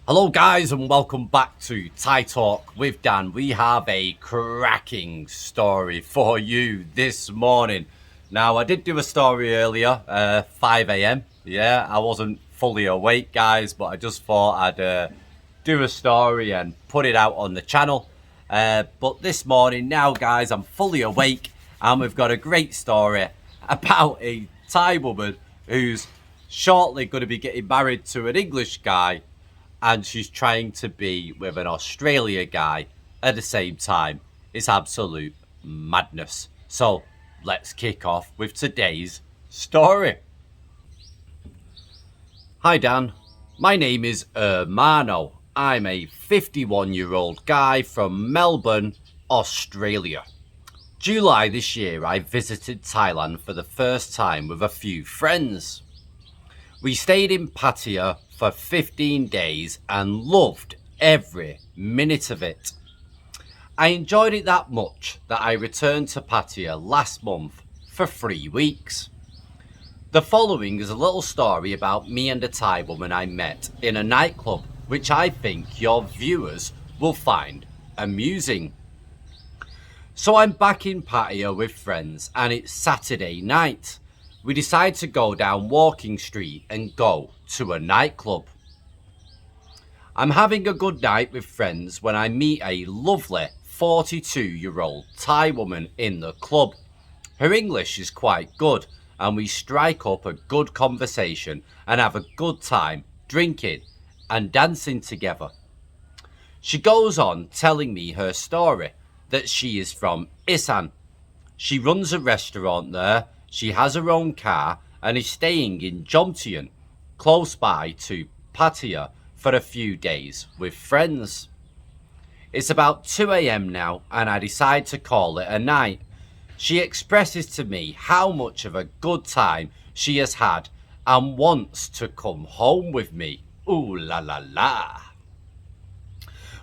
Hello, guys, and welcome back to Thai Talk with Dan. We have a cracking story for you this morning. Now, I did do a story earlier, 5 a.m. Yeah, I wasn't fully awake, guys, but I just thought I'd do a story and put it out on the channel. But this morning, now, guys, I'm fully awake, and we've got a great story about a Thai woman who's shortly going to be getting married to an English guy, and she's trying to be with an Australia guy at the same time. It's absolute madness. So let's kick off with today's story. Hi Dan, my name is Ermano. I'm a 51-year-old guy from Melbourne, Australia. July this year I visited Thailand for the first time with a few friends. We stayed in Pattaya for 15 days and loved every minute of it. I enjoyed it that much that I returned to Pattaya last month for 3 weeks. The following is a little story about me and a Thai woman I met in a nightclub, which I think your viewers will find amusing. So I'm back in Pattaya with friends and it's Saturday night. We decide to go down Walking Street and go to a nightclub. I'm having a good night with friends when I meet a lovely 42-year-old Thai woman in the club. Her English is quite good and we strike up a good conversation and have a good time drinking and dancing together. She goes on telling me her story, that she is from Isan. She runs a restaurant there. She has her own car and is staying in Jomtien, close by to Pattaya, for a few days with friends. It's about 2 a.m. now and I decide to call it a night. She expresses to me how much of a good time she has had and wants to come home with me. Ooh la la la.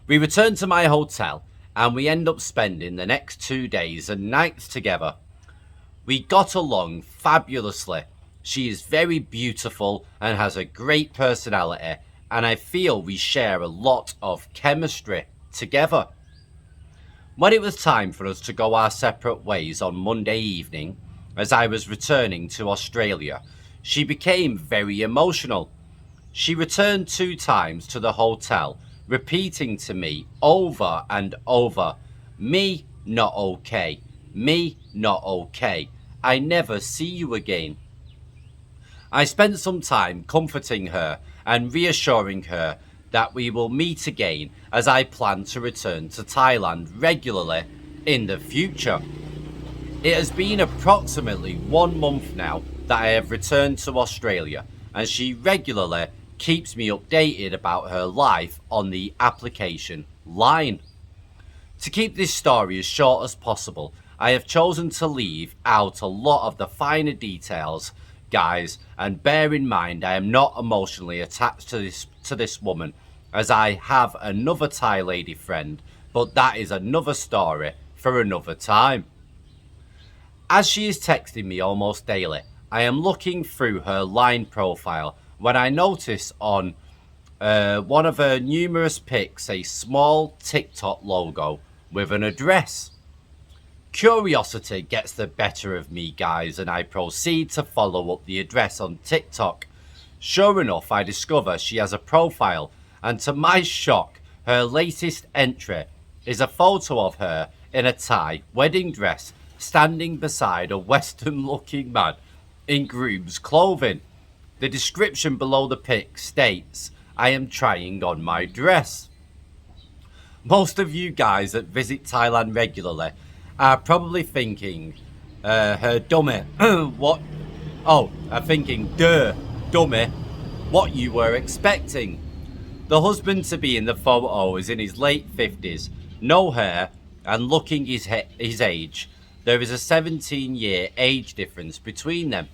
We return to my hotel and we end up spending the next 2 days and nights together. We got along fabulously. She is very beautiful and has a great personality, and I feel we share a lot of chemistry together. When it was time for us to go our separate ways on Monday evening, as I was returning to Australia, she became very emotional. She returned 2 times to the hotel, repeating to me over and over, "Me not okay. Me not okay. I never see you again." I spent some time comforting her and reassuring her that we will meet again, as I plan to return to Thailand regularly in the future. It has been approximately 1 month now that I have returned to Australia, and she regularly keeps me updated about her life on the application line. To keep this story as short as possible, I have chosen to leave out a lot of the finer details, guys, and bear in mind I am not emotionally attached to this woman, as I have another Thai lady friend, but that is another story for another time. As she is texting me almost daily, I am looking through her line profile when I notice on one of her numerous pics a small TikTok logo with an address. Curiosity gets the better of me, guys, and I proceed to follow up the address on TikTok. Sure enough, I discover she has a profile, and to my shock, her latest entry is a photo of her in a Thai wedding dress standing beside a Western-looking man in groom's clothing. The description below the pic states, "I am trying on my dress." Most of you guys that visit Thailand regularly are probably thinking, her dummy, what? Oh, are thinking, duh, dummy, what you were expecting. The husband to be in the photo is in his late 50s, no hair, and looking his age. There is a 17-year age difference between them.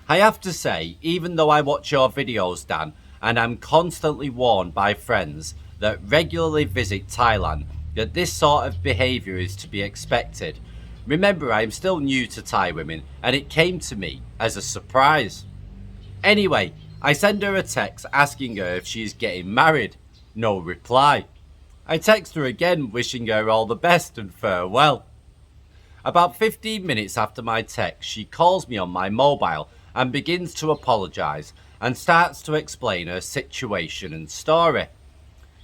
I have to say, even though I watch your videos, Dan, and I'm constantly warned by friends that regularly visit Thailand that this sort of behaviour is to be expected, remember I am still new to Thai women and it came to me as a surprise. Anyway, I send her a text asking her if she is getting married. No reply. I text her again wishing her all the best and farewell. About 15 minutes after my text, she calls me on my mobile and begins to apologise and starts to explain her situation and story.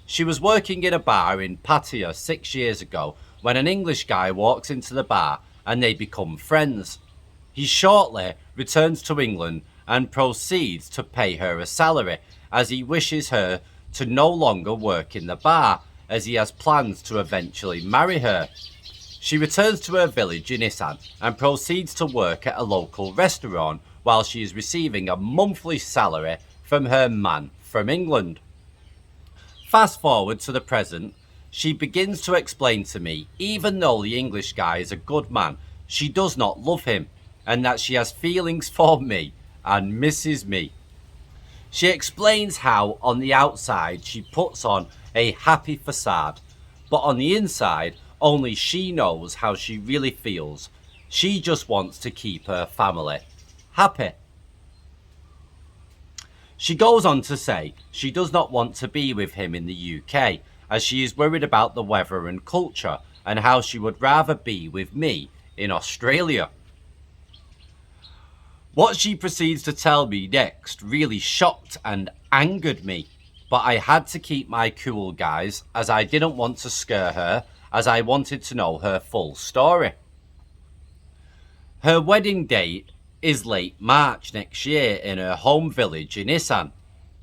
She was working in a bar in Pattaya 6 years ago when an English guy walks into the bar and they become friends. He shortly returns to England and proceeds to pay her a salary as he wishes her to no longer work in the bar as he has plans to eventually marry her. She returns to her village in Isan and proceeds to work at a local restaurant while she is receiving a monthly salary from her man from England. Fast forward to the present, she begins to explain to me, even though the English guy is a good man, she does not love him and that she has feelings for me and misses me. She explains how on the outside she puts on a happy facade, but on the inside only she knows how she really feels. She just wants to keep her family happy. She goes on to say she does not want to be with him in the UK as she is worried about the weather and culture and how she would rather be with me in Australia. What she proceeds to tell me next really shocked and angered me, but I had to keep my cool, guys, as I didn't want to scare her, as I wanted to know her full story. Her wedding date is late March next year in her home village in Isan.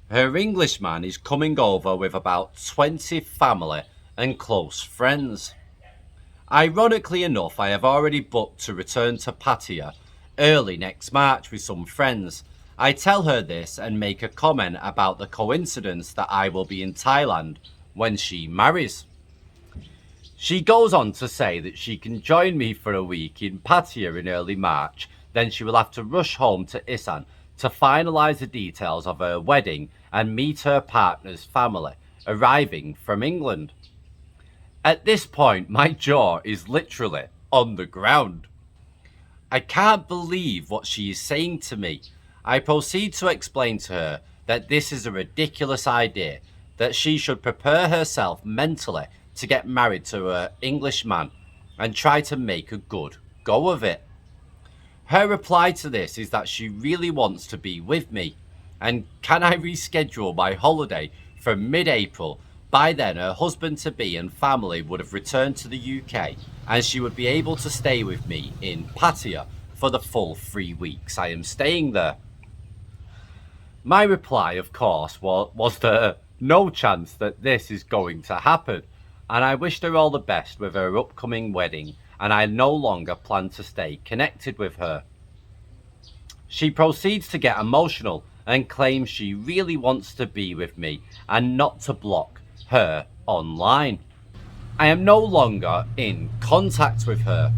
Her Englishman is coming over with about 20 family and close friends. Ironically enough, I have already booked to return to Pattaya early next March with some friends. I tell her this and make a comment about the coincidence that I will be in Thailand when she marries. She goes on to say that she can join me for a week in Pattaya in early March, then she will have to rush home to Isan to finalise the details of her wedding and meet her partner's family, arriving from England. At this point, my jaw is literally on the ground. I can't believe what she is saying to me. I proceed to explain to her that this is a ridiculous idea, that she should prepare herself mentally to get married to her English man and try to make a good go of it. Her reply to this is that she really wants to be with me and can I reschedule my holiday for mid-April. By then her husband-to-be and family would have returned to the UK and she would be able to stay with me in Pattaya for the full 3 weeks I am staying there. My reply, of course, was that no chance that this is going to happen, and I wished her all the best with her upcoming wedding, and I no longer plan to stay connected with her. She proceeds to get emotional and claims she really wants to be with me and not to block her online. I am no longer in contact with her.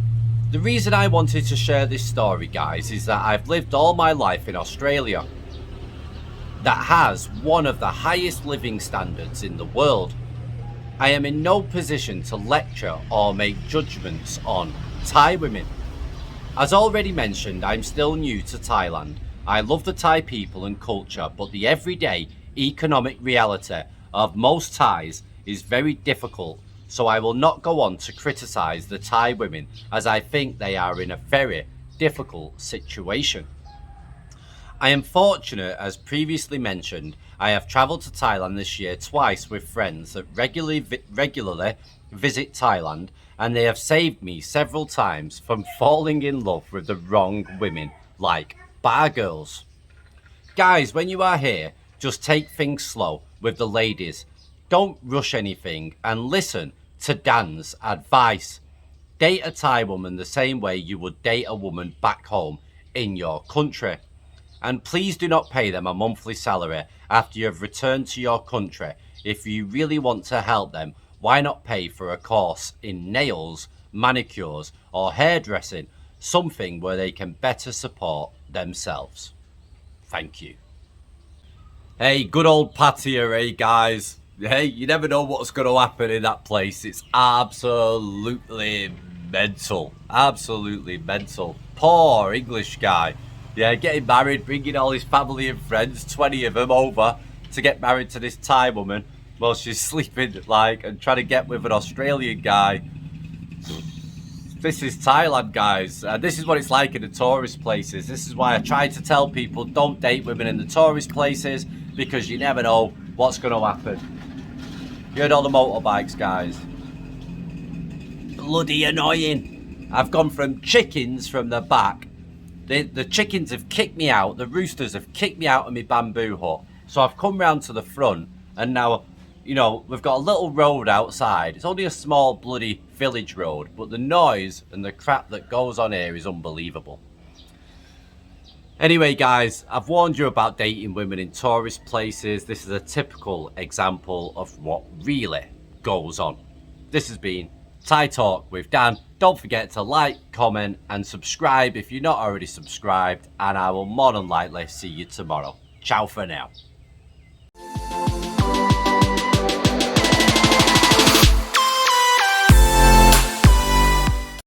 The reason I wanted to share this story, guys, is that I've lived all my life in Australia, that has one of the highest living standards in the world. I am in no position to lecture or make judgments on Thai women. As already mentioned, I'm still new to Thailand. I love the Thai people and culture, but the everyday economic reality of most Thais is very difficult, so I will not go on to criticise the Thai women as I think they are in a very difficult situation. I am fortunate, as previously mentioned, I have travelled to Thailand this year twice with friends that regularly visit Thailand, and they have saved me several times from falling in love with the wrong women, like bar girls. Guys, when you are here, just take things slow with the ladies. Don't rush anything and listen to Dan's advice. Date a Thai woman the same way you would date a woman back home in your country. And please do not pay them a monthly salary after you have returned to your country. If you really want to help them, why not pay for a course in nails, manicures, or hairdressing, something where they can better support themselves. Thank you. Hey, good old Pattaya, hey guys. Hey, you never know what's going to happen in that place. It's absolutely mental. Absolutely mental. Poor English guy. Yeah, getting married, bringing all his family and friends, 20 of them over to get married to this Thai woman while she's sleeping, like, and trying to get with an Australian guy. This is Thailand, guys. This is what it's like in the tourist places. This is why I try to tell people don't date women in the tourist places, because you never know what's going to happen. You heard all the motorbikes, guys. Bloody annoying. I've gone from chickens from the back. The chickens have kicked me out. The roosters have kicked me out of my bamboo hut. So I've come round to the front, and now, you know, we've got a little road outside. It's only a small bloody village road, but the noise and the crap that goes on here is unbelievable. Anyway, guys, I've warned you about dating women in tourist places. This is a typical example of what really goes on. This has been Thai Talk with Dan. Don't forget to like, comment, and subscribe if you're not already subscribed, and I will more than likely see you tomorrow. Ciao for now.